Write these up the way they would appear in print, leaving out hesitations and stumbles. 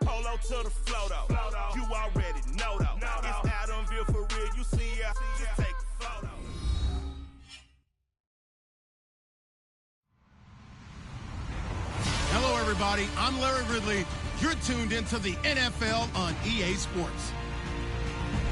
Polo to the flow though. You already know though. It's Adamville for real. You see ya. Just take a photo. Hello, everybody. I'm Larry Ridley. You're tuned into the NFL on EA Sports.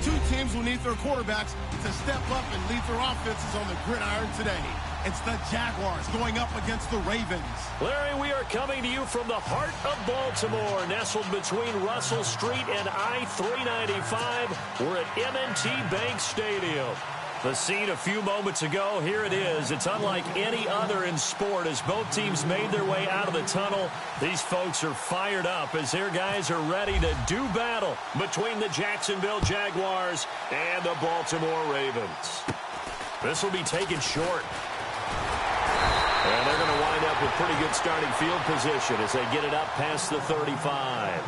Two teams will need their quarterbacks to step up and lead their offenses on the gridiron today. It's the Jaguars going up against the Ravens. Larry, we are coming to you from the heart of Baltimore, nestled between Russell Street and I-395. We're at M&T Bank Stadium. The scene a few moments ago, here it is. It's unlike any other in sport as both teams made their way out of the tunnel. These folks are fired up as their guys are ready to do battle between the Jacksonville Jaguars and the Baltimore Ravens. This will be taken short. And they're going to wind up with pretty good starting field position as they get it up past the 35.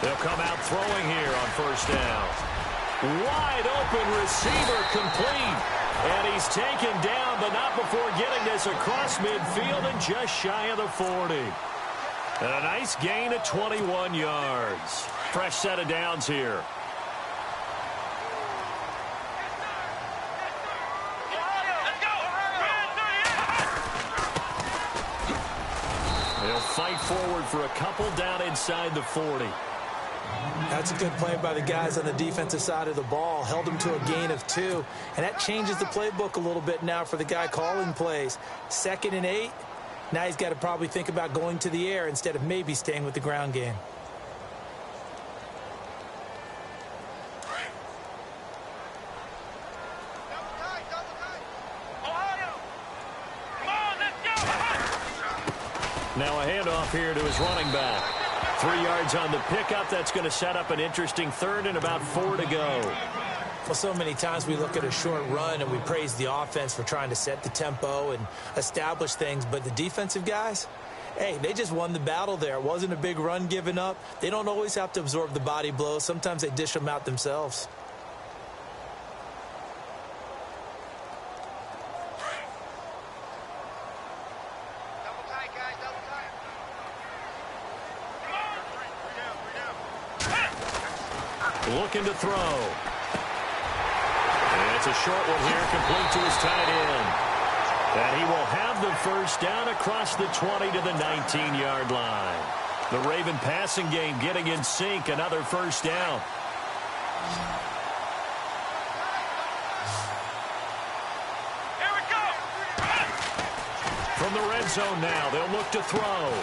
They'll come out throwing here on first down. Wide open receiver complete. And he's taken down, but not before getting this across midfield and just shy of the 40. And a nice gain of 21 yards. Fresh set of downs here. They'll fight forward for a couple down inside the 40. That's a good play by the guys on the defensive side of the ball. Held them to a gain of 2. And that changes the playbook a little bit now for the guy calling plays. 2nd and 8. Now he's got to probably think about going to the air instead of maybe staying with the ground game. Now a handoff here to his running back. 3 yards on the pickup. That's going to set up an interesting third and about 4 to go. Well, so many times we look at a short run and we praise the offense for trying to set the tempo and establish things. But the defensive guys, hey, they just won the battle there. It wasn't a big run given up. They don't always have to absorb the body blows. Sometimes they dish them out themselves. Looking to throw. And it's a short one here, complete to his tight end. And he will have the first down across the 20 to the 19-yard line. The Raven passing game getting in sync, another first down. Here we go. From the red zone now, they'll look to throw.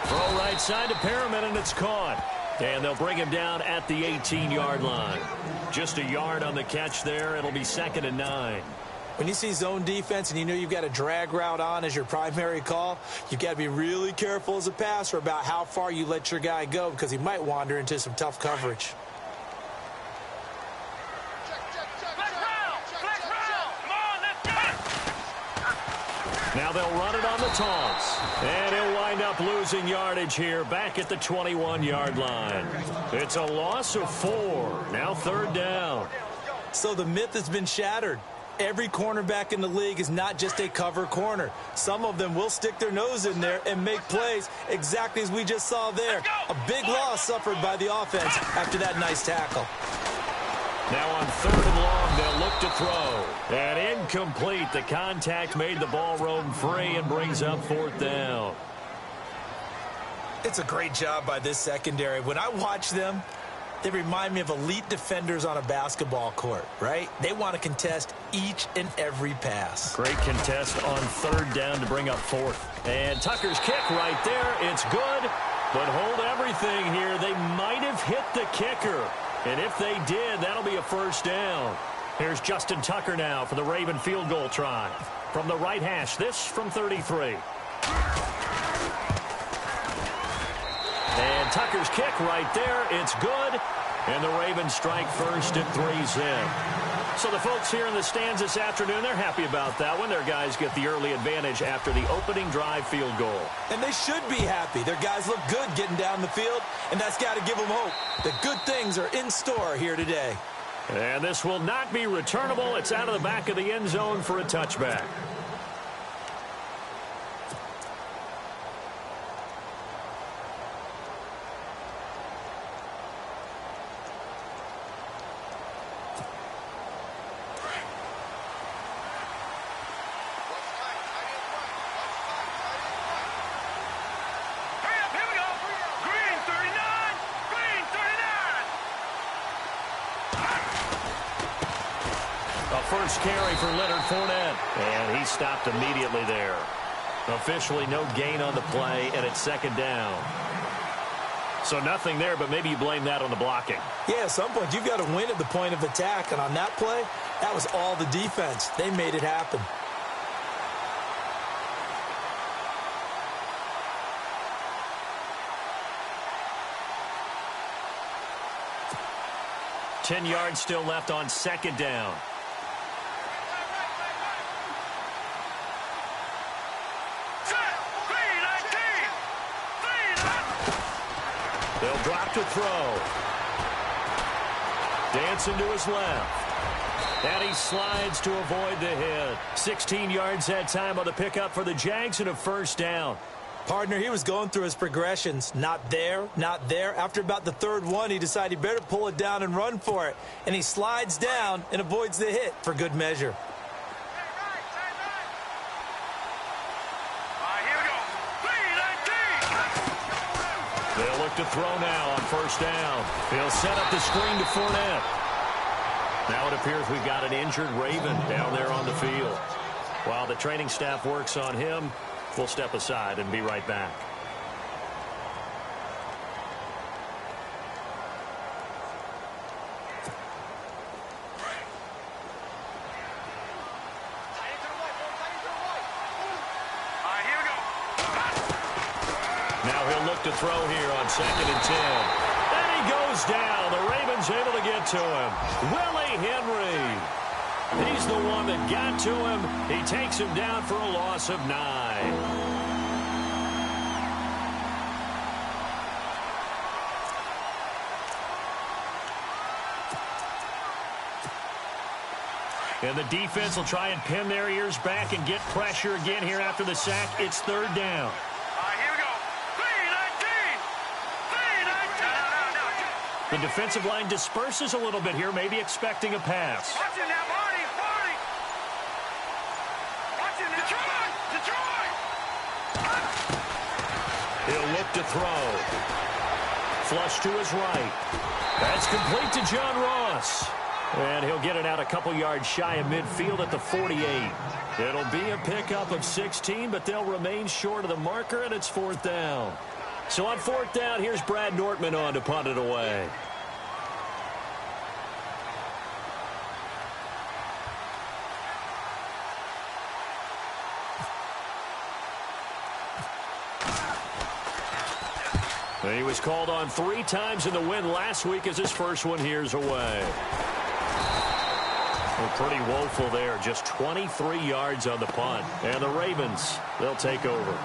Throw right side to Perriman, and it's caught. And they'll bring him down at the 18-yard line. Just a yard on the catch there. It'll be 2nd and 9. When you see zone defense and you know you've got a drag route on as your primary call, you've got to be really careful as a passer about how far you let your guy go because he might wander into some tough coverage. Now they'll run it on the toss. And he'll wind up losing yardage here back at the 21-yard line. It's a loss of 4. Now 3rd down. So the myth has been shattered. Every cornerback in the league is not just a cover corner. Some of them will stick their nose in there and make plays exactly as we just saw there. A big loss suffered by the offense after that nice tackle. Now on 3rd and long, they'll look to throw. And incomplete. The contact made the ball roam free and brings up 4th down. It's a great job by this secondary. When I watch them, they remind me of elite defenders on a basketball court, right? They want to contest each and every pass. Great contest on 3rd down to bring up 4th. And Tucker's kick right there. It's good, but hold everything here. They might have hit the kicker. And if they did, that'll be a first down. Here's Justin Tucker now for the Raven field goal try. From the right hash, this from 33. And Tucker's kick right there. It's good. And the Ravens strike first at 3 zip. So the folks here in the stands this afternoon, they're happy about that one. Their guys get the early advantage after the opening drive field goal. And they should be happy. Their guys look good getting down the field, and that's got to give them hope that good things are in store here today. And this will not be returnable. It's out of the back of the end zone for a touchback. First carry for Leonard Fournette. And he stopped immediately there. Officially no gain on the play, and it's second down. So nothing there, but maybe you blame that on the blocking. Yeah, at some point you've got to win at the point of attack. And on that play, that was all the defense. They made it happen. Ten yards still left on second down. They'll drop to throw. Dancing to his left. And he slides to avoid the hit. 16 yards that time on the pickup for the Jags and a first down. Partner, he was going through his progressions. Not there, not there. After about the third one, he decided he better pull it down and run for it. And he slides down and avoids the hit for good measure. They'll look to throw now on first down. He'll set up the screen to Fournette. Now it appears we've got an injured Raven down there on the field. While the training staff works on him, we'll step aside and be right back. To throw here on 2nd and 10. And he goes down. The Ravens able to get to him. Willie Henry. He's the one that got to him. He takes him down for a loss of 9. And the defense will try and pin their ears back and get pressure again here after the sack. It's third down. The defensive line disperses a little bit here, maybe expecting a pass. Watch it now, Marty! Watch it now! Detroit! He'll look to throw. Flush to his right. That's complete to John Ross. And he'll get it out a couple yards shy of midfield at the 48. It'll be a pickup of 16, but they'll remain short of the marker, and it's fourth down. So on fourth down, here's Brad Nortman on to punt it away. He was called on 3 times in the win last week as his first one here's away. Well, pretty woeful there. Just 23 yards on the punt. And the Ravens, they'll take over.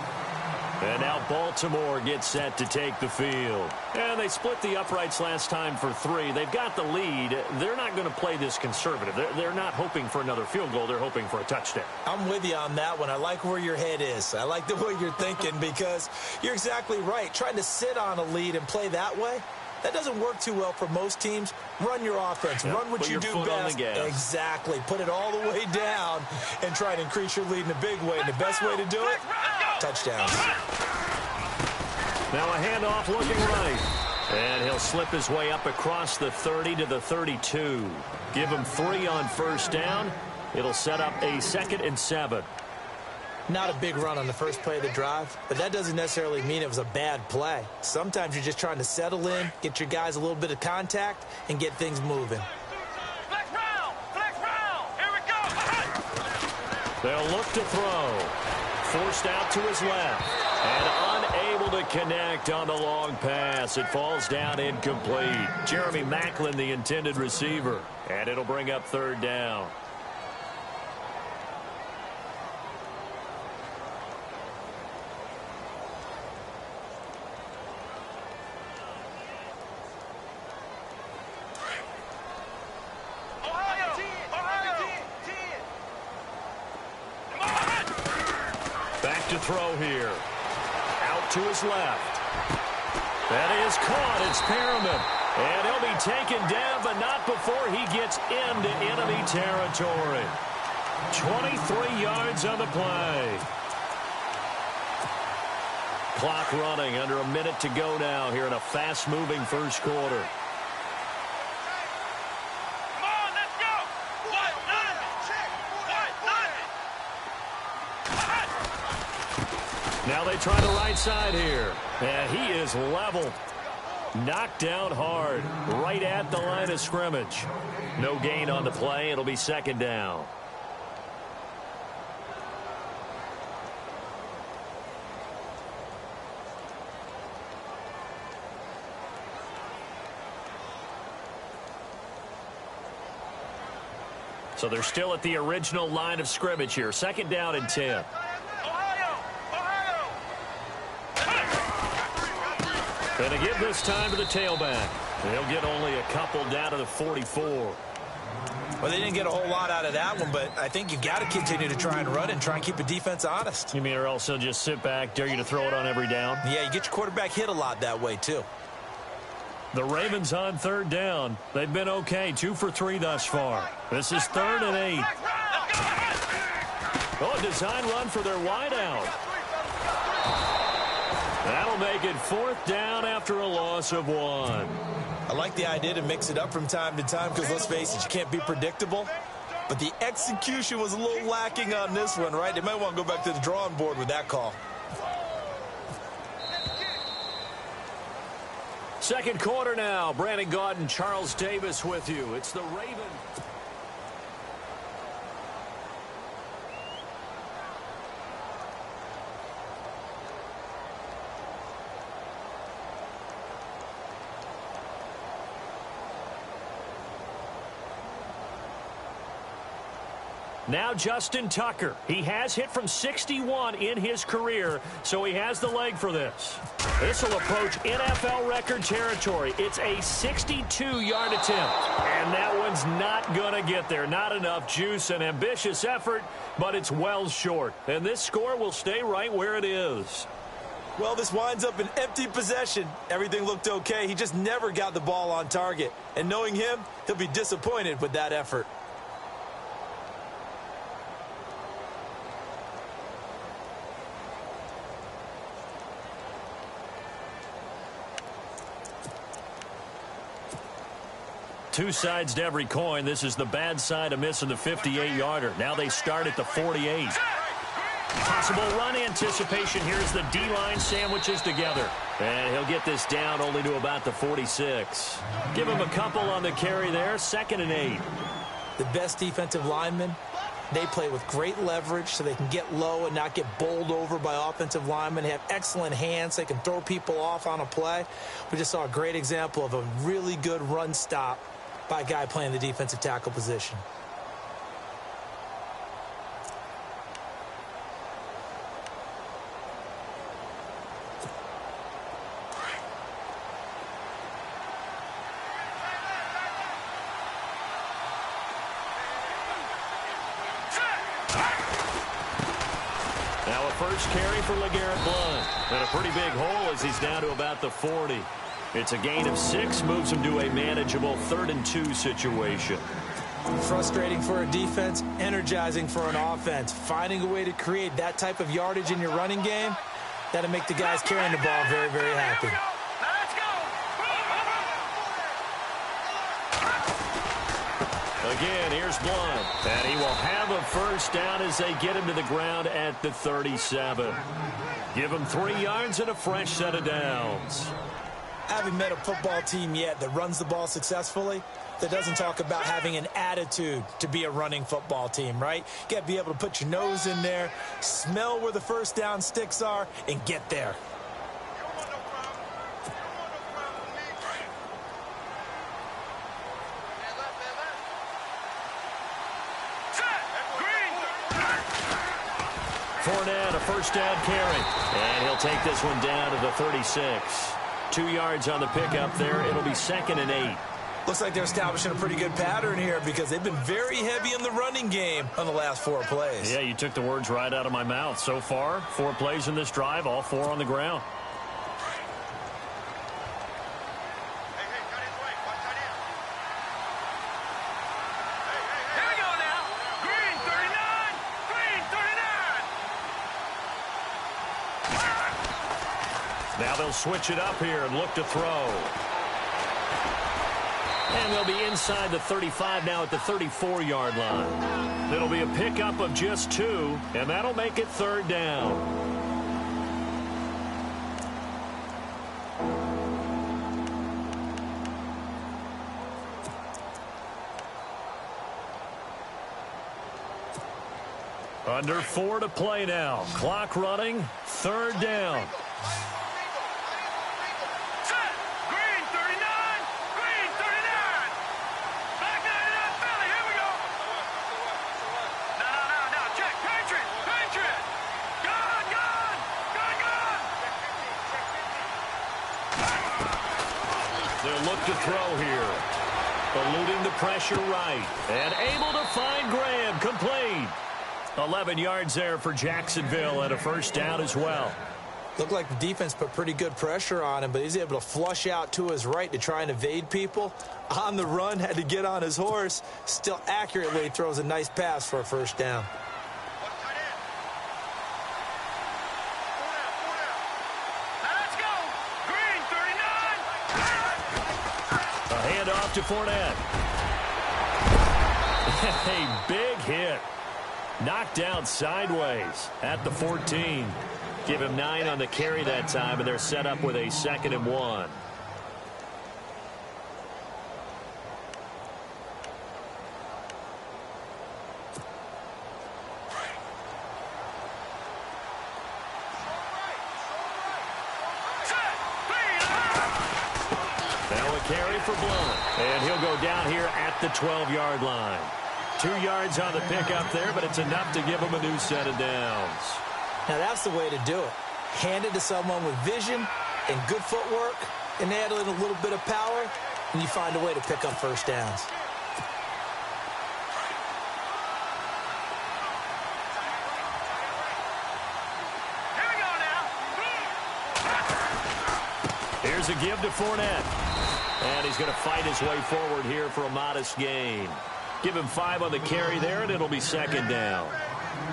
And now Baltimore gets set to take the field. And they split the uprights last time for 3. They've got the lead. They're not going to play this conservative. They're not hoping for another field goal. They're hoping for a touchdown. I'm with you on that one. I like where your head is. I like the way you're thinking because you're exactly right. Trying to sit on a lead and play that way, that doesn't work too well for most teams. Run your offense. Run what you do best. Exactly. Put it all the way down and try to increase your lead in a big way. And the best way to do it, touchdowns. Now a handoff looking right. And he'll slip his way up across the 30 to the 32. Give him 3 on first down. It'll set up a 2nd and 7. Not a big run on the first play of the drive, but that doesn't necessarily mean it was a bad play. Sometimes you're just trying to settle in, get your guys a little bit of contact, and get things moving. Flex round! Here we go! They'll look to throw. Forced out to his left. And unable Unable to connect on the long pass. It falls down incomplete. Jeremy Maclin, the intended receiver. And it'll bring up third down. To throw here. Out to his left. That is caught. It's Perriman. And he'll be taken down, but not before he gets into enemy territory. 23 yards on the play. Clock running. Under a minute to go now here in a fast-moving first quarter. Now they try the right side here. And he is leveled. Knocked down hard. Right at the line of scrimmage. No gain on the play. It'll be second down. So they're still at the original line of scrimmage here. Second down and 10. And to give this time to the tailback. They'll get only a couple down to the 44. Well, they didn't get a whole lot out of that one, but I think you've got to continue to try and run and try and keep the defense honest. You mean or else they'll just sit back, dare you to throw it on every down? Yeah, you get your quarterback hit a lot that way, too. The Ravens on third down. They've been okay, 2 for 3 thus far. This is 3rd and 8. Oh, a design run for their wideout. That'll make it 4th down after a loss of 1. I like the idea to mix it up from time to time because, let's face it, you can't be predictable. But the execution was a little lacking on this one, right? They might want to go back to the drawing board with that call. Second quarter now. Brandon Gaudin, Charles Davis with you. It's the Ravens. Now Justin Tucker. He has hit from 61 in his career, so he has the leg for this. This will approach NFL record territory. It's a 62-yard attempt, and that one's not going to get there. Not enough juice, an ambitious effort, but it's well short. And this score will stay right where it is. Well, this winds up an empty possession. Everything looked okay. He just never got the ball on target. And knowing him, he'll be disappointed with that effort. Two sides to every coin. This is the bad side of missing the 58-yarder. Now they start at the 48. Possible run anticipation. Here's the D-line sandwiches together. And he'll get this down only to about the 46. Give him a couple on the carry there. 2nd and 8. The best defensive linemen, they play with great leverage so they can get low and not get bowled over by offensive linemen. They have excellent hands. They can throw people off on a play. We just saw a great example of a really good run stop by a guy playing the defensive tackle position. Now a first carry for LeGarrette Blount. And a pretty big hole as he's down to about the 40. It's a gain of 6, moves him to a manageable 3rd and 2 situation. Frustrating for a defense, energizing for an offense. Finding a way to create that type of yardage in your running game, that'll make the guys carrying the ball very, very happy. Again, here's Blount. And he will have a first down as they get him to the ground at the 37. Give him 3 yards and a fresh set of downs. I haven't met a football team yet that runs the ball successfully that doesn't talk about having an attitude to be a running football team, right? You got to be able to put your nose in there, smell where the first down sticks are, and get there. Fournette, a first down carry. And he'll take this one down to the 36. 2 yards on the pickup there. It'll be 2nd and 8. Looks like they're establishing a pretty good pattern here because they've been very heavy in the running game on the last 4 plays. Yeah, you took the words right out of my mouth. So far, 4 plays in this drive, all 4 on the ground. Now they'll switch it up here and look to throw. And they'll be inside the 35 now at the 34-yard line. It'll be a pickup of just 2, and that'll make it 3rd down. Under 4 to play now. Clock running, 3rd down. They'll look to throw here. Eluding the pressure right. And able to find Graham. Complete. 11 yards there for Jacksonville and a first down as well. Looked like the defense put pretty good pressure on him, but he's able to flush out to his right to try and evade people. On the run, had to get on his horse. Still accurately throws a nice pass for a first down. To Fournette. A big hit. Knocked down sideways at the 14. Give him 9 on the carry that time, and they're set up with a 2nd and 1. Carry for Blunt. And he'll go down here at the 12-yard line. 2 yards on the pickup there, but it's enough to give him a new set of downs. Now that's the way to do it. Hand it to someone with vision and good footwork, and add in a little bit of power, and you find a way to pick up first downs. Here we go now. Here's a give to Fournette. And he's going to fight his way forward here for a modest gain. Give him 5 on the carry there, and it'll be 2nd down.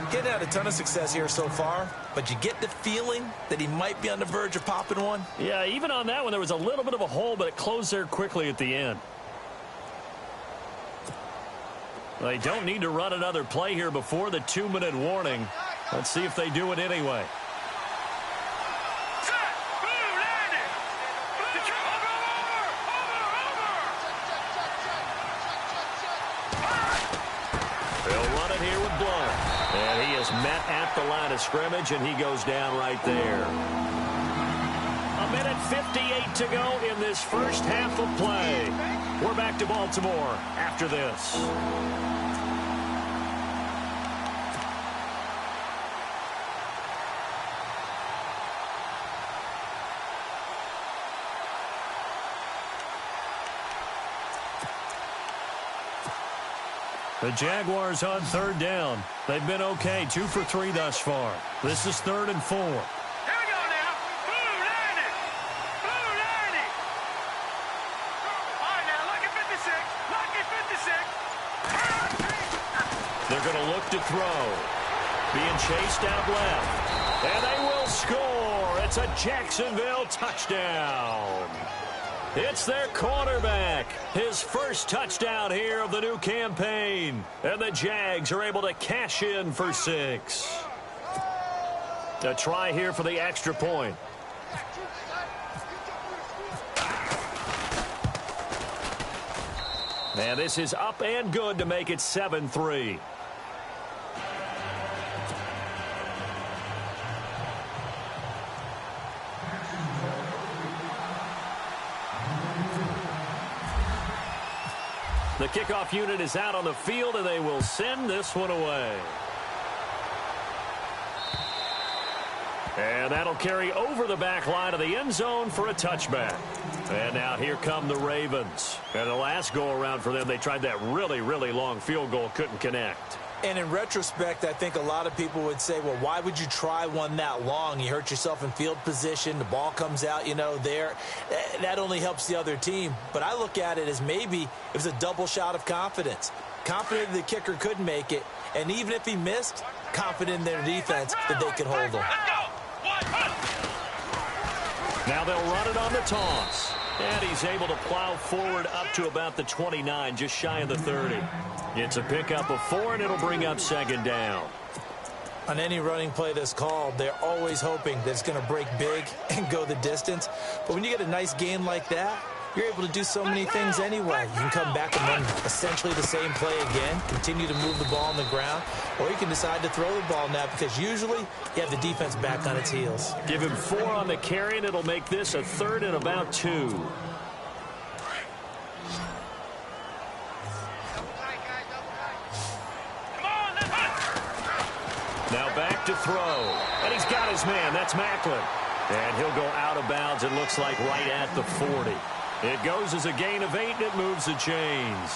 Getting had a ton of success here so far, but you get the feeling that he might be on the verge of popping one. Yeah, even on that one, there was a little bit of a hole, but it closed there quickly at the end. They don't need to run another play here before the 2-minute warning. Let's see if they do it anyway. And he is met at the line of scrimmage, and he goes down right there. 1:58 to go in this first half of play. We're back to Baltimore after this. The Jaguars on 3rd down. They've been okay, 2 for 3 thus far. This is 3rd and 4. Here we go now. Blue 90. Blue 90. All right, now, lucky 56. Lucky 56. They're going to look to throw. Being chased out left. And they will score. It's a Jacksonville touchdown. It's their quarterback. His first touchdown here of the new campaign. And the Jags are able to cash in for 6. A try here for the extra point. And this is up and good to make it 7-3. The kickoff unit is out on the field, and they will send this one away. And that'll carry over the back line of the end zone for a touchback. And now here come the Ravens. And the last go-around for them, they tried that really, really long field goal, couldn't connect. And in retrospect, I think a lot of people would say, well, why would you try one that long? You hurt yourself in field position. The ball comes out, there. That only helps the other team. But I look at it as maybe it was a double shot of confidence. Confident the kicker could make it. And even if he missed, confident in their defense that they could hold him. Now they'll run it on the toss. And he's able to plow forward up to about the 29, just shy of the 30. It's a pickup of 4, and it'll bring up second down. On any running play that's called, they're always hoping that it's going to break big and go the distance. But when you get a nice gain like that, you're able to do so many things anyway. You can come back and run essentially the same play again, continue to move the ball on the ground, or you can decide to throw the ball now because usually you have the defense back on its heels. Give him 4 on the carry, and it'll make this a 3rd and about 2. Now back to throw. And he's got his man. That's Macklin. And he'll go out of bounds, it looks like, right at the 40. It goes as a gain of 8, and it moves the chains.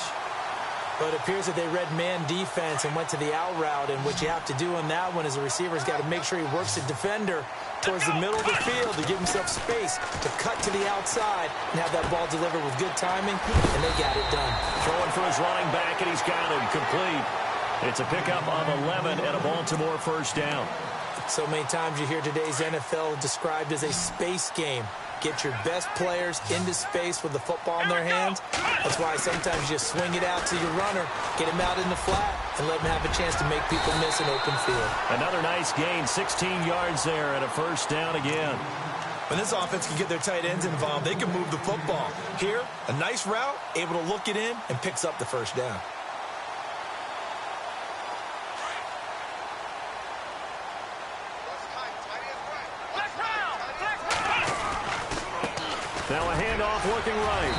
But it appears that they read man defense and went to the out route, and what you have to do on that one is the receiver's got to make sure he works the defender towards the middle of the field to give himself space to cut to the outside and have that ball delivered with good timing, and they got it done. Throwing for his running back, and he's got him complete. It's a pickup of 11 and a Baltimore first down. So many times you hear today's NFL described as a space game. Get your best players into space with the football in their hands. That's why sometimes you just swing it out to your runner, get him out in the flat, and let him have a chance to make people miss an open field. Another nice gain, 16 yards there, and a first down again. When this offense can get their tight ends involved, they can move the football. Here, a nice route, able to look it in, and picks up the first down. Now a handoff looking right.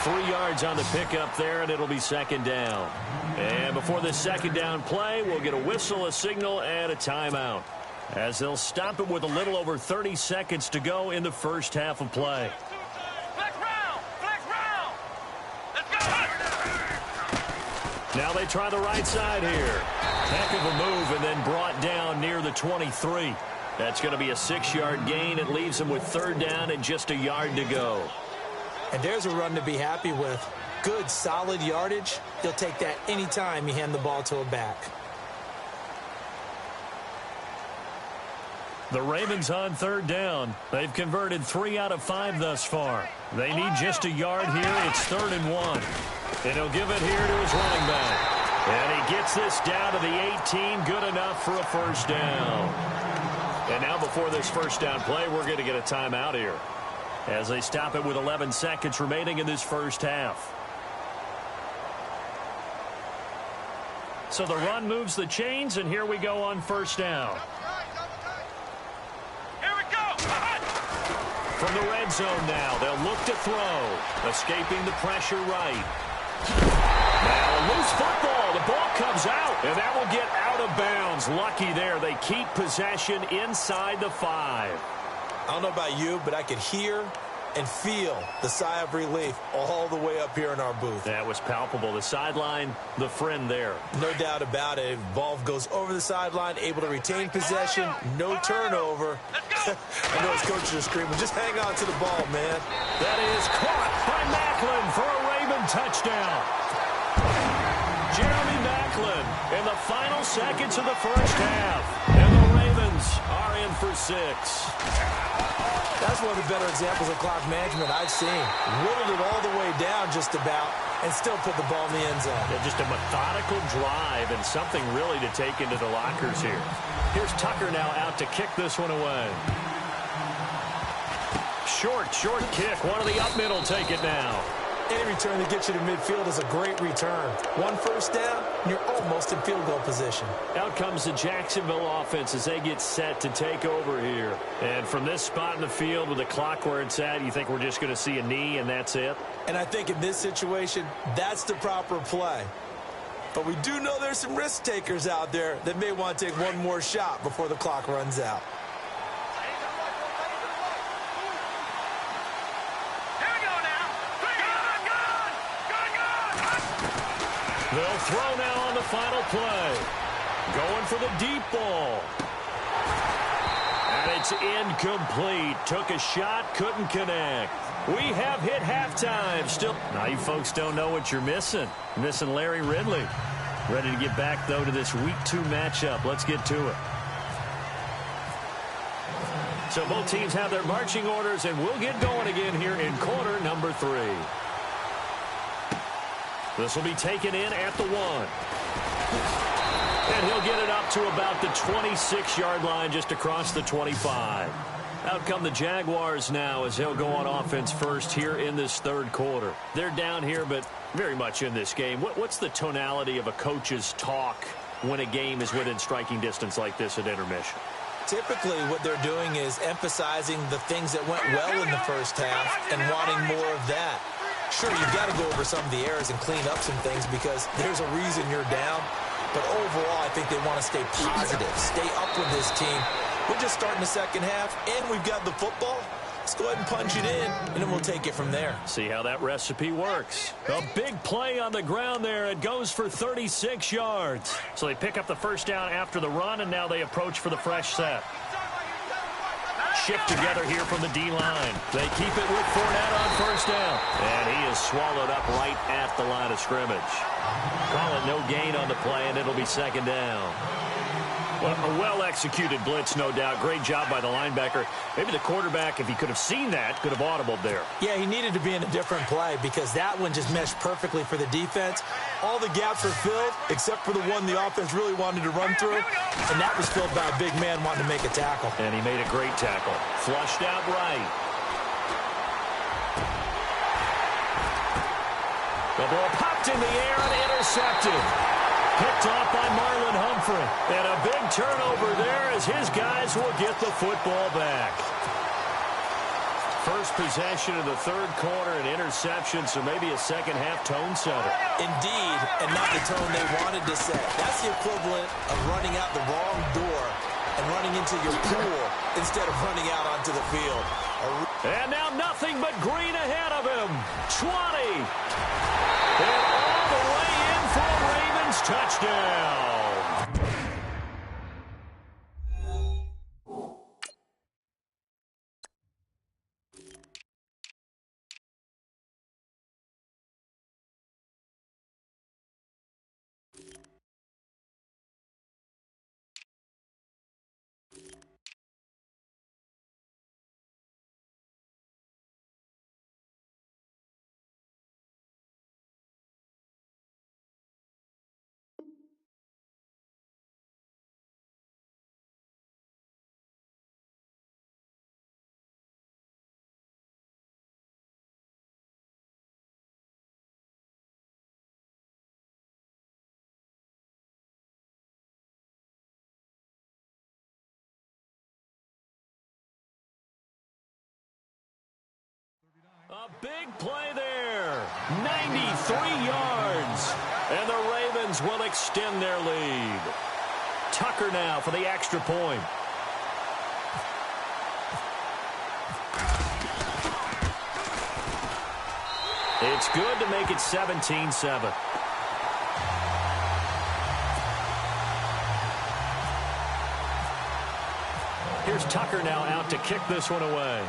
3 yards on the pickup there, and it'll be second down. And before this second down play, we'll get a whistle, a signal, and a timeout, as they'll stop it with a little over 30 seconds to go in the first half of play. Now they try the right side here. Heck of a move, and then brought down near the 23. That's going to be a 6-yard gain. It leaves them with third down and just a yard to go. And there's a run to be happy with. Good, solid yardage. You'll take that anytime you hand the ball to a back. The Ravens on third down. They've converted 3 out of 5 thus far. They need just a yard here. It's 3rd and 1. And he'll give it here to his running back. And he gets this down to the 18. Good enough for a first down. And now before this first down play, we're going to get a timeout here, as they stop it with 11 seconds remaining in this first half. So the run moves the chains, and here we go on first down. Here we go. From the red zone now, they'll look to throw, escaping the pressure right. Now a loose football. The ball comes out, and that will get out of bounds. Lucky there. They keep possession inside the 5. I don't know about you, but I could hear and feel the sigh of relief all the way up here in our booth. That was palpable. The sideline, the friend there. No doubt about it. Ball goes over the sideline, able to retain possession, no turnover. I know his coaches are screaming, just hang on to the ball, man. That is caught by Macklin for a Raven touchdown. Jeremy Macklin in the final seconds of the first half. And the Ravens are in for 6. That's one of the better examples of clock management I've seen. Whittled it all the way down just about and still put the ball in the end zone. Yeah, just a methodical drive and something really to take into the lockers here. Here's Tucker now out to kick this one away. Short kick. One of the up middle take it now. Any return that gets you to midfield is a great return. One first down, and you're almost in field goal position. Out comes the Jacksonville offense as they get set to take over here. And from this spot in the field with the clock where it's at, you think we're just going to see a knee and that's it? And I think in this situation, that's the proper play. But we do know there's some risk takers out there that may want to take one more shot before the clock runs out. They'll throw now on the final play. Going for the deep ball. And it's incomplete. Took a shot, couldn't connect. We have hit halftime. Still, now you folks don't know what you're missing. You're missing Larry Ridley. Ready to get back, though, to this Week 2 matchup. Let's get to it. So both teams have their marching orders, and we'll get going again here in quarter number 3. This will be taken in at the 1. And he'll get it up to about the 26-yard line, just across the 25. Out come the Jaguars now as they'll go on offense first here in this third quarter. They're down here, but very much in this game. What's the tonality of a coach's talk when a game is within striking distance like this at intermission? Typically, what they're doing is emphasizing the things that went well in the first half and wanting more of that. Sure, you've got to go over some of the errors and clean up some things because there's a reason you're down. But overall, I think they want to stay positive, stay up with this team. We're just starting the second half, and we've got the football. Let's go ahead and punch it in, and then we'll take it from there. See how that recipe works. A big play on the ground there. It goes for 36 yards. So they pick up the first down after the run, and now they approach for the fresh set. Shift together here from the D-line. They keep it with Fournette on first down. And he is swallowed up right at the line of scrimmage. Call it no gain on the play, and it'll be second down. Well, a well-executed blitz, no doubt. Great job by the linebacker. Maybe the quarterback, if he could have seen that, could have audibled there. Yeah, he needed to be in a different play because that one just meshed perfectly for the defense. All the gaps were filled except for the one the offense really wanted to run through, and that was filled by a big man wanting to make a tackle. And he made a great tackle. Flushed out right. The ball popped in the air and intercepted. Picked off by Marlon Humphrey. And a big turnover there as his guys will get the football back. First possession of the third quarter, an interception, so maybe a second-half tone setter. Indeed, and not the tone they wanted to set. That's the equivalent of running out the wrong door and running into your pool instead of running out onto the field. And now nothing but green ahead of him. 20. And all the way in for a Ravens touchdown. A big play there. 93 yards. And the Ravens will extend their lead. Tucker now for the extra point. It's good to make it 17-7. Here's Tucker now out to kick this one away.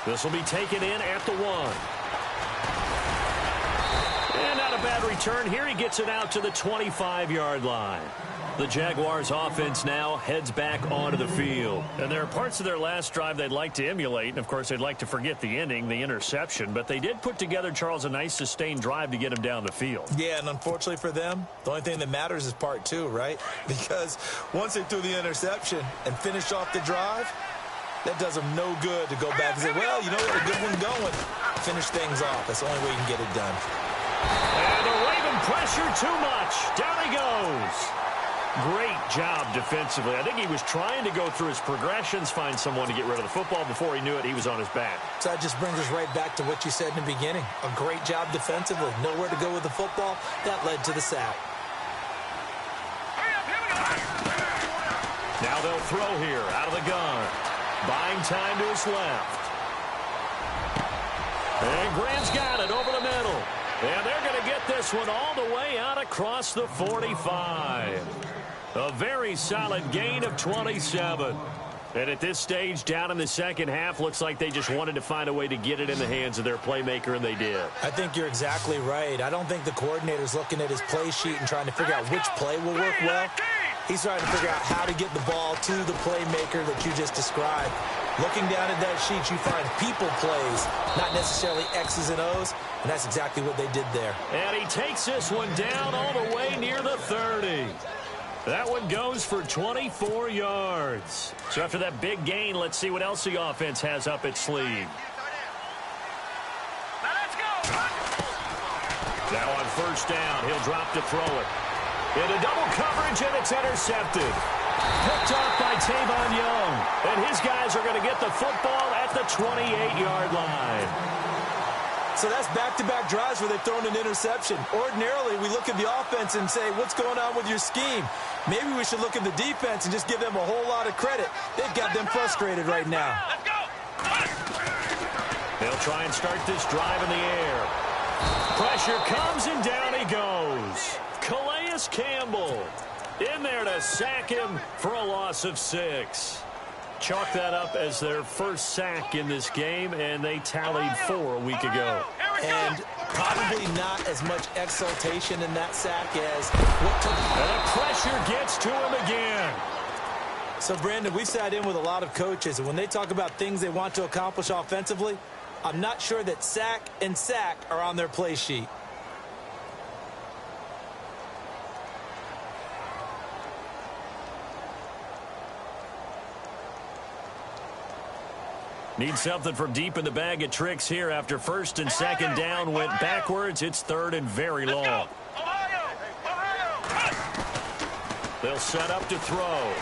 This will be taken in at the 1. And not a bad return here. He gets it out to the 25-yard line. The Jaguars offense now heads back onto the field. And there are parts of their last drive they'd like to emulate. And, of course, they'd like to forget the ending, the interception. But they did put together, Charles, a nice sustained drive to get him down the field. Yeah, and unfortunately for them, the only thing that matters is part 2, right? Because once they threw the interception and finished off the drive, that does them no good to go back and say, well, you know what, a good one going. Finish things off. That's the only way you can get it done. And the Raven pressure too much. Down he goes. Great job defensively. I think he was trying to go through his progressions, find someone to get rid of the football. Before he knew it, he was on his back. So that just brings us right back to what you said in the beginning. A great job defensively. Nowhere to go with the football. That led to the sack. Now they'll throw here out of the gun. Buying time to his left. And Graham's got it over the middle. And they're going to get this one all the way out across the 45. A very solid gain of 27. And at this stage, down in the second half, looks like they just wanted to find a way to get it in the hands of their playmaker, and they did. I think you're exactly right. I don't think the coordinator's looking at his play sheet and trying to figure out which play will work well. He's trying to figure out how to get the ball to the playmaker that you just described. Looking down at that sheet, you find people plays, not necessarily X's and O's, and that's exactly what they did there. And he takes this one down all the way near the 30. That one goes for 24 yards. So after that big gain, let's see what else the offense has up its sleeve. Now let's go. Now on first down, he'll drop to throw it. Into double coverage, and it's intercepted. Picked off by Tavon Young. And his guys are going to get the football at the 28-yard line. So that's back-to-back drives where they've thrown an interception. Ordinarily, we look at the offense and say, what's going on with your scheme? Maybe we should look at the defense and just give them a whole lot of credit. They've got them frustrated right now. Let's go. They'll try and start this drive in the air. Pressure comes, and down he goes. Calais Campbell in there to sack him for a loss of 6. Chalk that up as their first sack in this game, and they tallied 4 a week ago. And probably not as much exultation in that sack as what took. And the pressure gets to him again. So, Brandon, we've sat in with a lot of coaches, and when they talk about things they want to accomplish offensively, I'm not sure that sack and sack are on their play sheet. Need something from deep in the bag of tricks here after first and second down went backwards. It's third and very long. They'll set up to throw.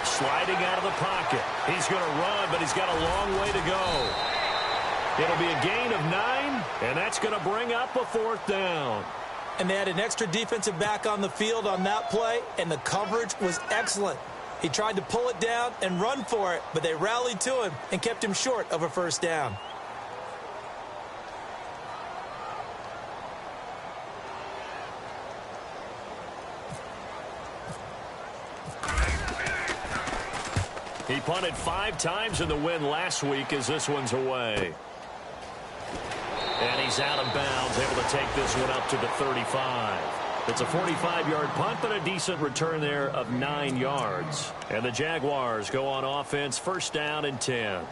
Sliding out of the pocket. He's going to run, but he's got a long way to go. It'll be a gain of 9, and that's going to bring up a 4th down. And they had an extra defensive back on the field on that play, and the coverage was excellent. He tried to pull it down and run for it, but they rallied to him and kept him short of a first down. He punted 5 times in the win last week as this one's away. And he's out of bounds, able to take this one up to the 35. It's a 45-yard punt, but a decent return there of 9 yards. And the Jaguars go on offense, first down and 10.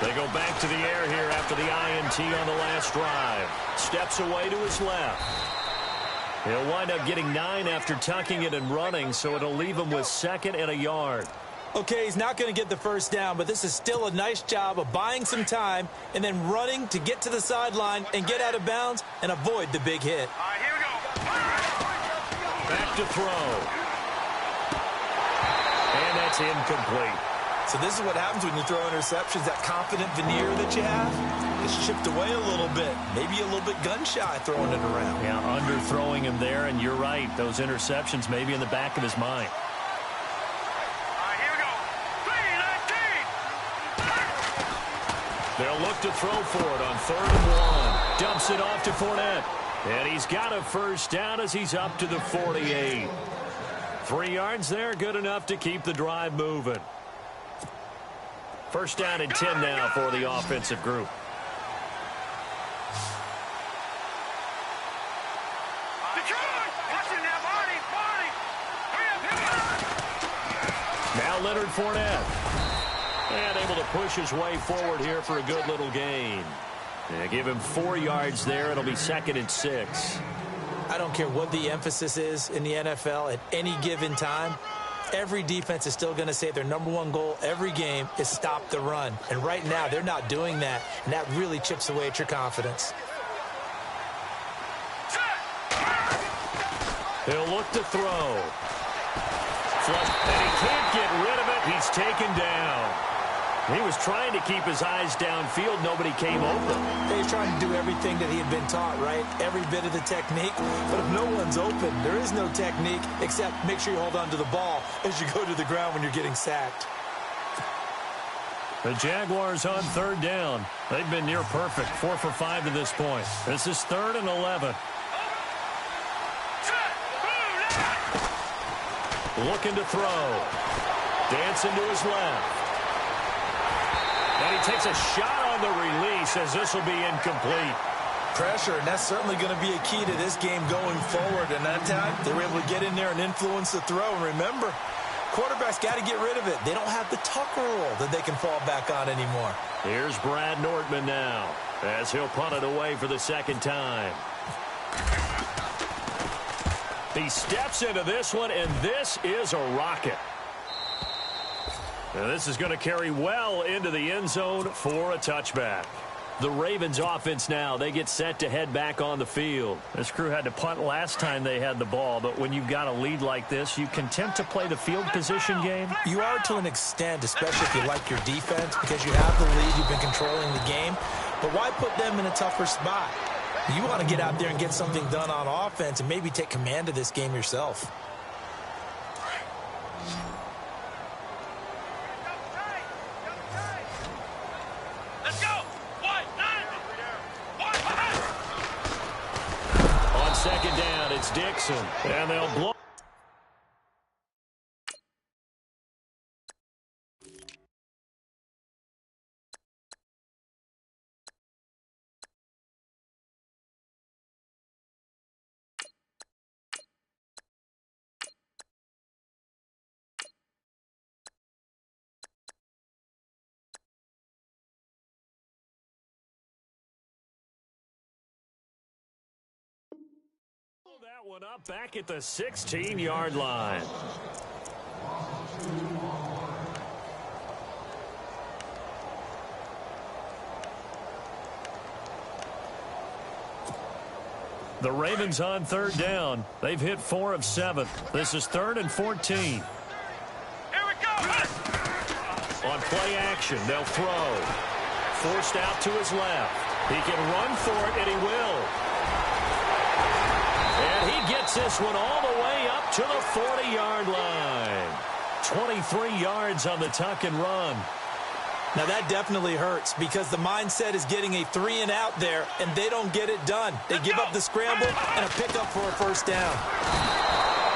They go back to the air here after the INT on the last drive. Steps away to his left. He'll wind up getting 9 after tucking it and running, so it'll leave him with 2nd and a yard. Okay, he's not going to get the first down, but this is still a nice job of buying some time and then running to get to the sideline and get out of bounds and avoid the big hit. All right, here we go. Back to throw. And that's incomplete. So this is what happens when you throw interceptions. That confident veneer that you have is chipped away a little bit. Maybe a little bit gun-shy throwing it around. Yeah, underthrowing him there, and you're right. Those interceptions may be in the back of his mind. All right, here we go. 3-19. They'll look to throw for it on 3rd and 1. Dumps it off to Fournette. And he's got a first down as he's up to the 48. 3 yards there, good enough to keep the drive moving. First down and 10 now for the offensive group. Now Leonard Fournette. And able to push his way forward here for a good little gain. And give him 4 yards there. It'll be 2nd and 6. I don't care what the emphasis is in the NFL at any given time. Every defense is still going to say their #1 goal every game is stop the run. And right now, they're not doing that, and that really chips away at your confidence. He'll look to throw. flush, and he can't get rid of it. He's taken down. He was trying to keep his eyes downfield. Nobody came open. He's trying to do everything that he had been taught, right? Every bit of the technique. But if no one's open, there is no technique except make sure you hold on to the ball as you go to the ground when you're getting sacked. The Jaguars on third down. They've been near perfect, 4 for 5 to this point. This is 3rd and 11. Looking to throw. Dancing to his left. And he takes a shot on the release as this will be incomplete. Pressure, and that's certainly going to be a key to this game going forward. And that time, they were able to get in there and influence the throw. And remember, quarterbacks got to get rid of it. They don't have the Tucker rule that they can fall back on anymore. Here's Brad Nortman now as he'll punt it away for the second time. He steps into this one, and this is a rocket. Now this is going to carry well into the end zone for a touchback. The Ravens offense now, they get set to head back on the field. This crew had to punt last time they had the ball, but when you've got a lead like this, you can tend to play the field position game. You are to an extent, especially if you like your defense, because you have the lead, you've been controlling the game. But why put them in a tougher spot? You want to get out there and get something done on offense and maybe take command of this game yourself. Let's go! On second down, it's Dixon, and they'll blow. That one up back at the 16-yard line. The Ravens on third down. They've hit 4 of 7. This is 3rd and 14. Here we go! On play action, they'll throw. Forced out to his left. He can run for it, and he will. And he gets this one all the way up to the 40-yard line. 23 yards on the tuck and run. Now that definitely hurts because the mindset is getting a 3-and-out there, and they don't get it done. They give up the scramble and a pickup for a first down.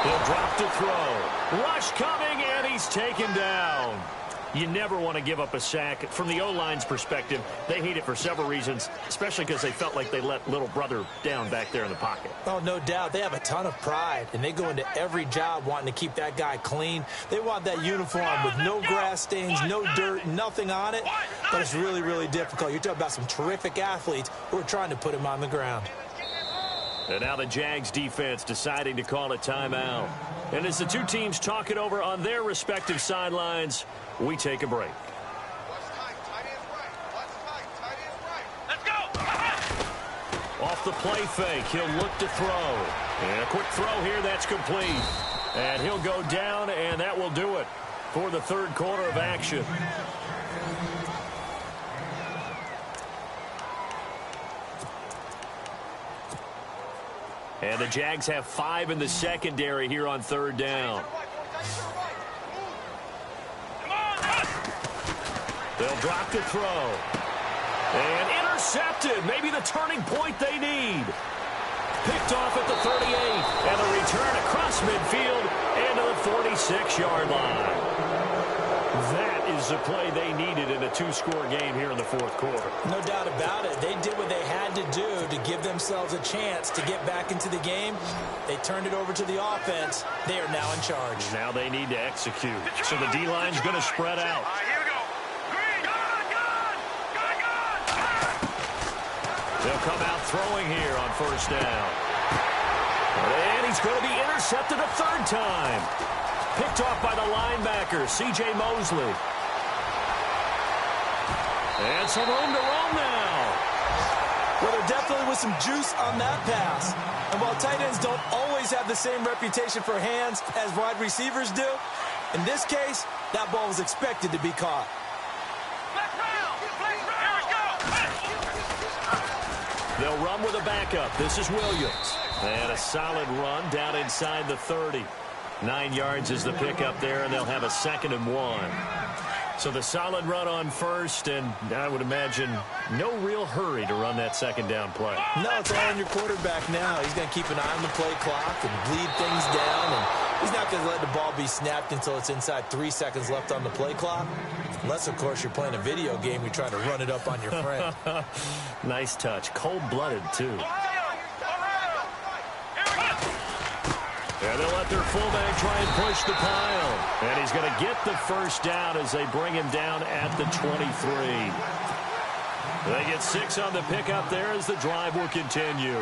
He'll drop to throw. Rush coming, and he's taken down. You never want to give up a sack. From the O-line's perspective, they hate it for several reasons, especially because they felt like they let little brother down back there in the pocket. Oh, no doubt. They have a ton of pride, and they go into every job wanting to keep that guy clean. They want that uniform with no grass stains, no dirt, nothing on it. But it's really, really difficult. You're talking about some terrific athletes who are trying to put him on the ground. And now the Jags defense deciding to call a timeout. And as the two teams talk it over on their respective sidelines, we take a break. Let's go! Off the play fake, he'll look to throw. And a quick throw here, that's complete. And he'll go down, and that will do it for the third quarter of action. And the Jags have 5 in the secondary here on third down. They'll drop to throw. And intercepted. Maybe the turning point they need. Picked off at the 38. And a return across midfield and to the 46-yard line. That is the play they needed in a 2-score game here in the fourth quarter. No doubt about it. They did what they had to do to give themselves a chance to get back into the game. They turned it over to the offense. They are now in charge. Now they need to execute. So the D-line's going to spread out. Here we go. Green, gun! They'll come out throwing here on first down. And he's going to be intercepted a third time. Picked off by the linebacker, C.J. Mosley. And some room to roam now. Well, there definitely was some juice on that pass. And while tight ends don't always always have the same reputation for hands as wide receivers do. In this case, that ball was expected to be caught. They'll run with a backup. This is Williams. And a solid run down inside the 30. 9 yards is the pickup there, and they'll have a 2nd and 1. So the solid run on first, and I would imagine no real hurry to run that 2nd down play. No, it's all on your quarterback now. He's going to keep an eye on the play clock and bleed things down, and he's not going to let the ball be snapped until it's inside 3 seconds left on the play clock. Unless, of course, you're playing a video game, you're trying to run it up on your friend. Nice touch. Cold-blooded, too. And they'll let their fullback try and push the pile. And he's going to get the first down as they bring him down at the 23. They get 6 on the pickup there as the drive will continue.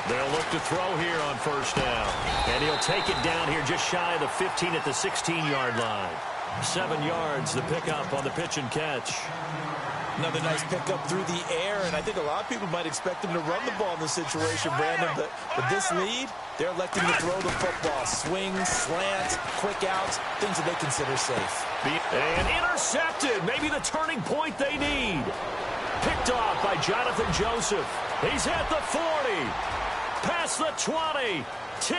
They'll look to throw here on first down. And he'll take it down here just shy of the 15 at the 16-yard line. 7 yards, the pickup on the pitch and catch. Another nice pickup through the air, and I think a lot of people might expect him to run the ball in this situation, Brandon, but with this lead, they're electing to throw the football. Swings, slants, quick outs, things that they consider safe. And intercepted, maybe the turning point they need. Picked off by Jonathan Joseph. He's at the 40, past the 20, 10,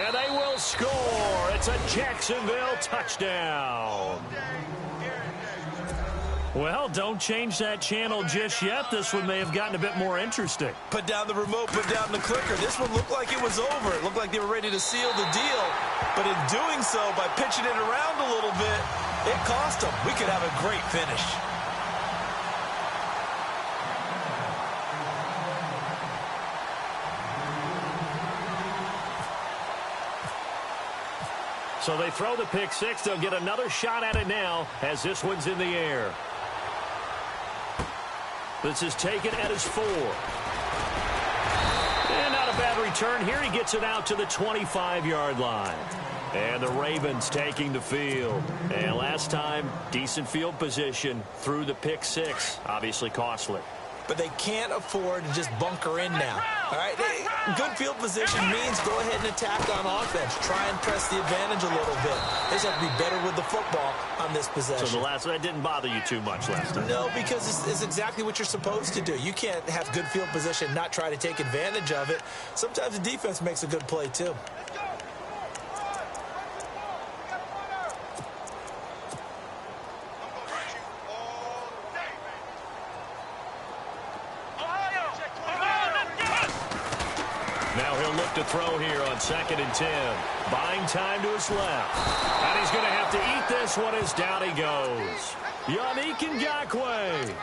and they will score. It's a Jacksonville touchdown. Well, don't change that channel just yet. This one may have gotten a bit more interesting. Put down the remote, put down the clicker. This one looked like it was over. It looked like they were ready to seal the deal. But in doing so, by pitching it around a little bit, it cost them. We could have a great finish. So they throw the pick six. They'll get another shot at it now as this one's in the air. This is taken at his 4. And not a bad return here. He gets it out to the 25-yard line. And the Ravens taking the field. And last time, decent field position through the pick six. Obviously costly. But they can't afford to just bunker in now. All right, good field position means go ahead and attack on offense. Try and press the advantage a little bit. They just have to be better with the football on this possession. So that didn't bother you too much last time? No, because it's exactly what you're supposed to do. You can't have good field position, not try to take advantage of it. Sometimes the defense makes a good play, too. To throw here on 2nd and 10. Buying time to his left. And he's going to have to eat this one as down he goes. Yannick Ngakoue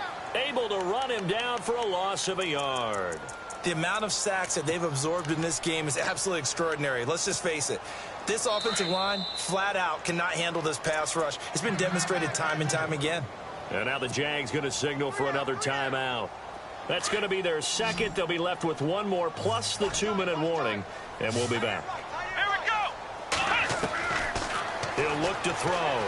able to run him down for a loss of a yard. The amount of sacks that they've absorbed in this game is absolutely extraordinary. Let's just face it. This offensive line, flat out, cannot handle this pass rush. It's been demonstrated time and time again. And now the Jags going to signal for another timeout. That's going to be their second. They'll be left with one more plus the 2-minute warning, and we'll be back. Here we go. He'll look to throw.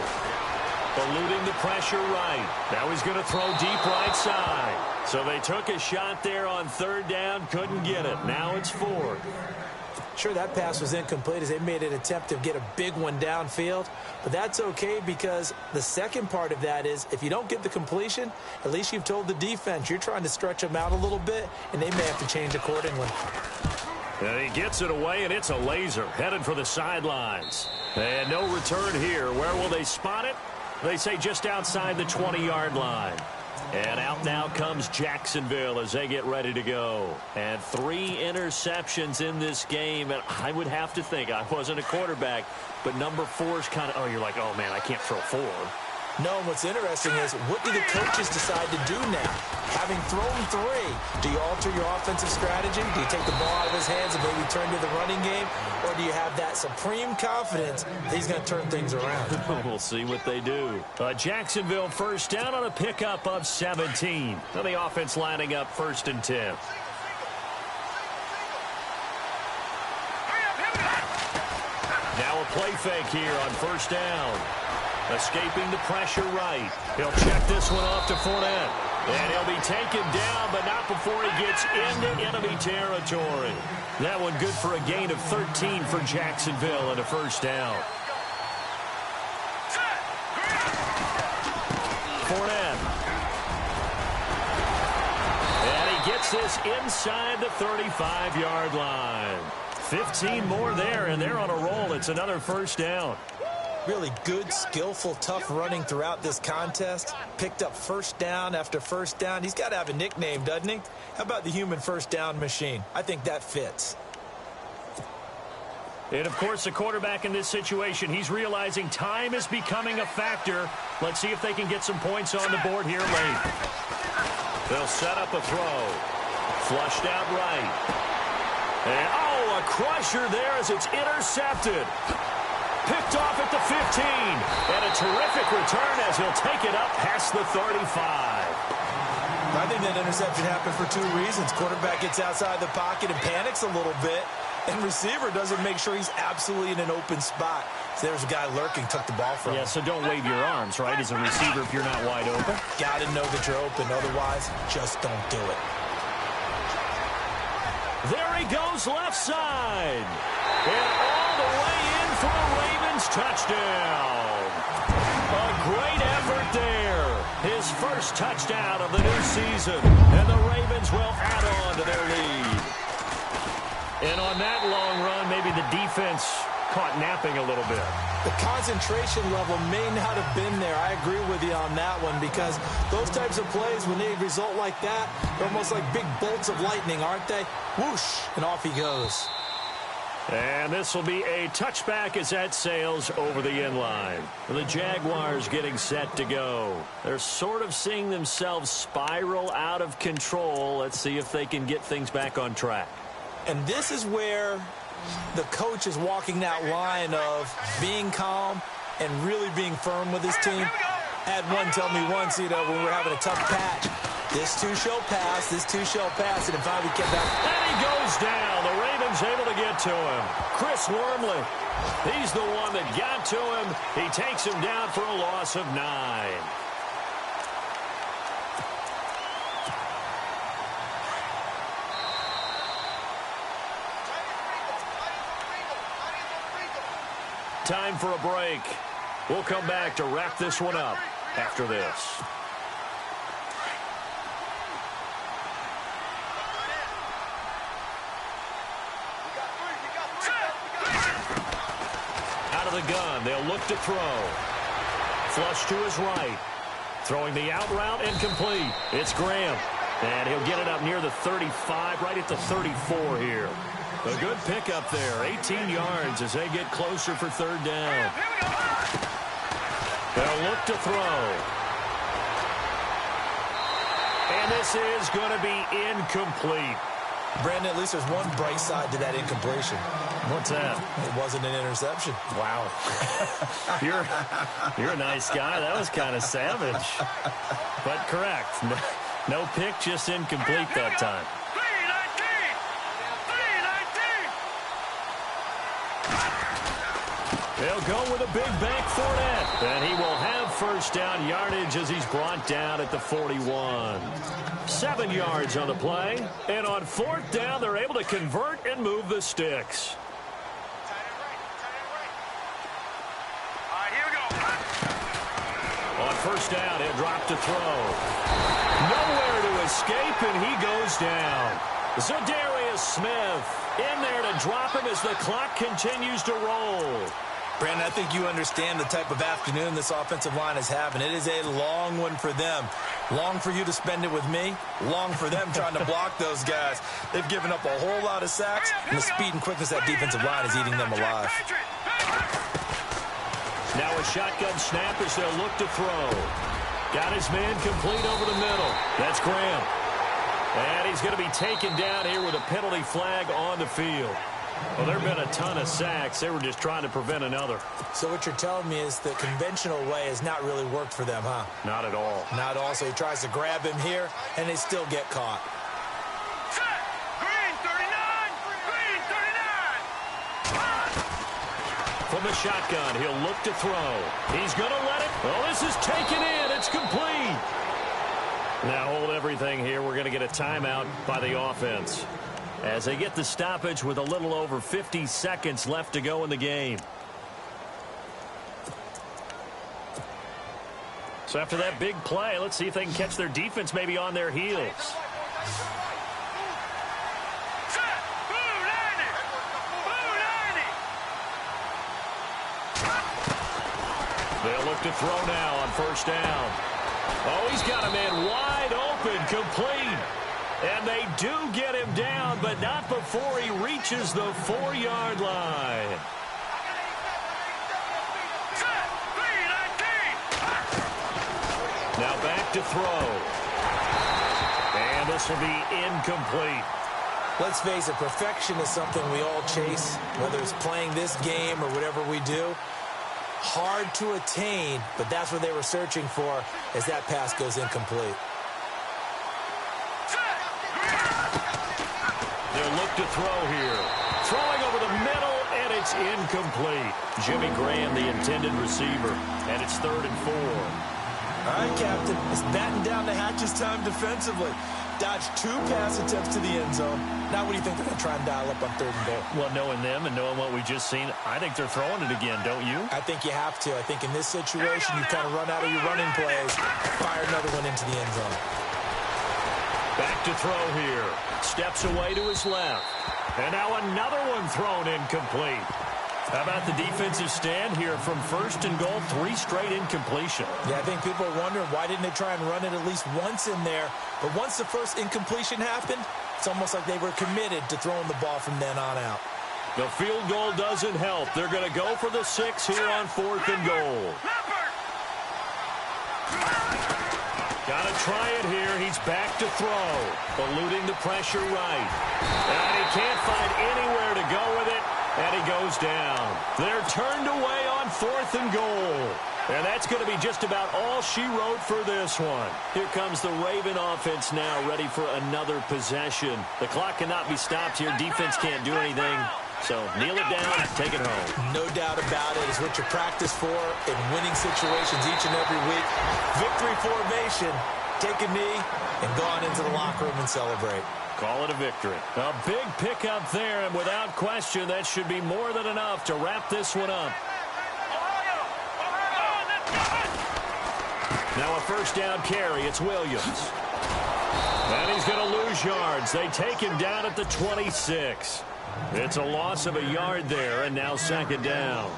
Eluding the pressure right. Now he's going to throw deep right side. So they took a shot there on 3rd down, couldn't get it. Now it's 4th. Sure, that pass was incomplete as they made an attempt to get a big one downfield. But that's okay because the second part of that is if you don't get the completion, at least you've told the defense you're trying to stretch them out a little bit, and they may have to change accordingly. And he gets it away, and it's a laser headed for the sidelines. And no return here. Where will they spot it? They say just outside the 20-yard line. And out now comes Jacksonville as they get ready to go. And 3 interceptions in this game. And I would have to think, I wasn't a quarterback, but number 4 is kind of, oh, you're like, oh, man, I can't throw 4. No, and what's interesting is what do the coaches decide to do now? Having thrown 3, do you alter your offensive strategy? Do you take the ball out of his hands and maybe turn to the running game? Or do you have that supreme confidence that he's going to turn things around? We'll see what they do. Jacksonville first down on a pickup of 17. Now the offense lining up 1st and 10. Now a play fake here on 1st down. Escaping the pressure right. He'll check this one off to Fournette. And he'll be taken down, but not before he gets into enemy territory. That one good for a gain of 13 for Jacksonville and a first down. Fournette. And he gets this inside the 35-yard line. 15 more there, and they're on a roll. It's another first down. Really good, skillful, tough running throughout this contest. Picked up first down after first down. He's got to have a nickname, doesn't he? How about the human first down machine? I think that fits. And, of course, the quarterback in this situation, he's realizing time is becoming a factor. Let's see if they can get some points on the board here late. They'll set up a throw. Flushed out right. And, a crusher there as it's intercepted. Picked off at the 15. And a terrific return as he'll take it up past the 35. I think that interception happened for two reasons. Quarterback gets outside the pocket and panics a little bit. And receiver doesn't make sure he's absolutely in an open spot. So there's a guy lurking, took the ball from him. Yeah, so don't wave your arms, right, as a receiver if you're not wide open. Got to know that you're open. Otherwise, just don't do it. There he goes left side. And all the way in for a Ravens touchdown. A great effort there. His first touchdown of the new season. And the Ravens will add on to their lead. And on that long run, maybe the defense caught napping a little bit. The concentration level may not have been there. I agree with you on that one because those types of plays, when they result like that, they're almost like big bolts of lightning, aren't they? Whoosh, and off he goes. And this will be a touchback as that sails over the end line. The Jaguars getting set to go. They're sort of seeing themselves spiral out of control. Let's see if they can get things back on track. And this is where the coach is walking that line of being calm and really being firm with his team. Had one tell me once, when we were having a tough patch, this too shall pass, this too shall pass, and it finally kept back. And he goes down. The Ravens able to get to him. Chris Wormley, he's the one that got to him. He takes him down for a loss of 9. Time for a break. We'll come back to wrap this one up after this. Out of the gun, they'll look to throw. Flush to his right. Throwing the out route incomplete. It's Graham. And he'll get it up near the 35, right at the 34 here. A good pickup there, 18 yards as they get closer for third down. They'll look to throw. And this is going to be incomplete. Brandon, at least there's one bright side to that incompletion. What's that? It wasn't an interception. Wow. You're a nice guy. That was kind of savage. But correct. No pick, just incomplete that time. They'll go with a big bank Fournette. And he will have first down yardage as he's brought down at the 41. 7 yards on the play. And on fourth down, they're able to convert and move the sticks. All right, here we go. On first down, he'll drop to throw. Nowhere to escape, and he goes down. Zadarius Smith in there to drop him as the clock continues to roll. Brandon, I think you understand the type of afternoon this offensive line is having. It is a long one for them. Long for you to spend it with me. Long for them trying to block those guys. They've given up a whole lot of sacks, and the speed and quickness of that defensive line is eating them alive. Now a shotgun snap as they'll look to throw. Got his man complete over the middle. That's Graham. And he's going to be taken down here with a penalty flag on the field. Well, there have been a ton of sacks. They were just trying to prevent another. So what you're telling me is the conventional way has not really worked for them, huh? Not at all. Not at all. So he tries to grab him here, and they still get caught. Green 39! Green 39! From the shotgun, he'll look to throw. He's going to let it. Well, this is taken in. It's complete. Now hold everything here. We're going to get a timeout by the offense as they get the stoppage with a little over 50 seconds left to go in the game. So after that big play, let's see if they can catch their defense maybe on their heels. They'll look to throw now on first down. Oh, he's got a man wide open, complete. And they do get him down, but not before he reaches the 4-yard line. Now back to throw. And this will be incomplete. Let's face it, perfection is something we all chase, whether it's playing this game or whatever we do. Hard to attain, but that's what they were searching for as that pass goes incomplete. They'll look to throw here. Throwing over the middle, and it's incomplete. Jimmy Graham, the intended receiver, and it's 3rd and 4. All right, Captain, it's batten down the hatches time defensively. Dodged 2 pass attempts to the end zone. Now what do you think they're going to try and dial up on 3rd and goal? Well, knowing them and knowing what we just seen, I think they're throwing it again, don't you? I think you have to. I think in this situation, you kind of run out of your running plays, fire another one into the end zone. Back to throw here. Steps away to his left. And now another one thrown incomplete. How about the defensive stand here from 1st and goal, 3 straight incompletion? Yeah, I think people are wondering why didn't they try and run it at least once in there. But once the first incompletion happened, it's almost like they were committed to throwing the ball from then on out. The field goal doesn't help. They're going to go for the 6 here on 4th and goal. Got to try it here. He's back to throw. Eluding the pressure right. And he can't find anywhere to go with it. And he goes down. They're turned away on 4th and goal. And that's going to be just about all she wrote for this one. Here comes the Raven offense now, ready for another possession. The clock cannot be stopped here. Defense can't do anything. So kneel it down, take it home. No doubt about it. It's what you practice for in winning situations each and every week. Victory formation. Take a knee and go on into the locker room and celebrate. Call it a victory. A big pickup there, and without question, that should be more than enough to wrap this one up. Now a first down carry. It's Williams. And he's going to lose yards. They take him down at the 26. It's a loss of a yard there, and now 2nd down.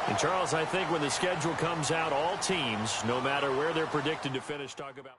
And Charles, I think when the schedule comes out, all teams, no matter where they're predicted to finish, talk about